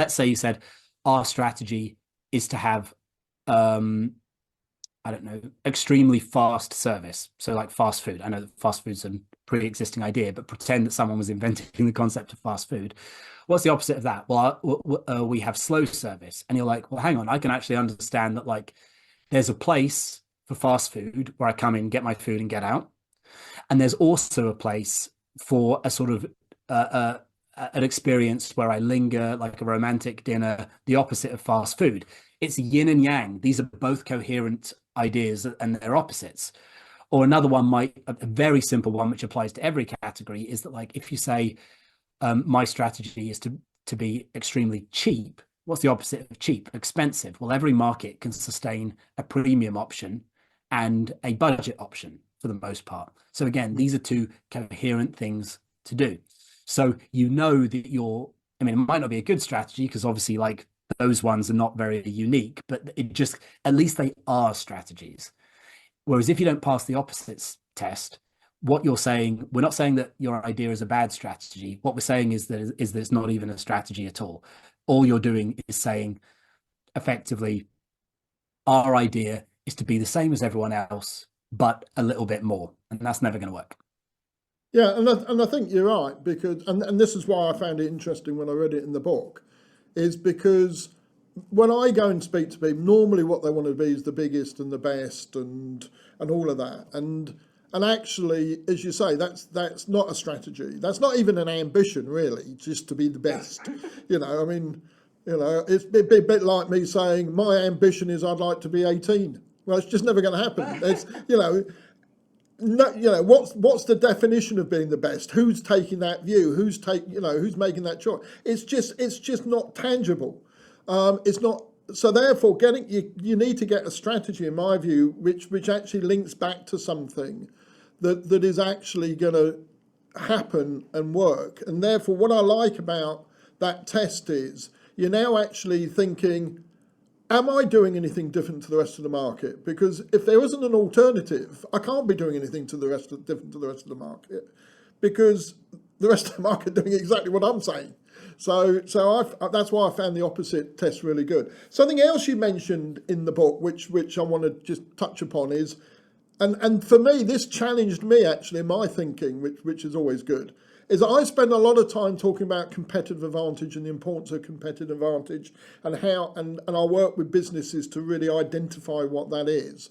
let's say you said our strategy is to have um I don't know, extremely fast service. So like fast food. I know that fast food's a pre-existing idea, but pretend that someone was inventing the concept of fast food. What's the opposite of that? Well, we have slow service, and you're like, well, hang on, I can actually understand that like there's a place for fast food where I come in, get my food, and get out, and there's also a place for a sort of an experience where I linger, like a romantic dinner, the opposite of fast food. It's yin and yang. These are both coherent ideas and they're opposites. Or another one might, a very simple one, which applies to every category, is that like if you say my strategy is to be extremely cheap, what's the opposite of cheap? Expensive. Well, every market can sustain a premium option and a budget option for the most part. So again, these are two coherent things to do. So you know that I mean, it might not be a good strategy because obviously like those ones are not very unique, but it just, at least they are strategies. Whereas if you don't pass the opposites test, what you're saying, we're not saying that your idea is a bad strategy. What we're saying is that it's not even a strategy at all. All you're doing is saying effectively, our idea is to be the same as everyone else, but a little bit more. And that's never going to work. Yeah, and I think you're right because and this is why I found it interesting when I read it in the book, is because when I go and speak to people, normally what they want to be is the biggest and the best and all of that. And actually, as you say, that's not a strategy. That's not even an ambition, really, just to be the best. I mean, it's a bit like me saying my ambition is I'd like to be 18. Well, it's just never going to happen. It's no, what's the definition of being the best? Who's taking that view? Who's making that choice? It's just not tangible. It's not. So therefore, you need to get a strategy, in my view, which actually links back to something that is actually going to happen and work. And therefore, what I like about that test is you're now actually thinking, am I doing anything different to the rest of the market? Because if there isn't an alternative, I can't be doing anything different to the rest of the market, because the rest of the market are doing exactly what I'm saying. So that's why I found the opposite test really good. Something else you mentioned in the book, which I want to just touch upon, is, and for me, this challenged me actually in my thinking, which is always good, is I spend a lot of time talking about competitive advantage and the importance of competitive advantage and how, and I work with businesses to really identify what that is.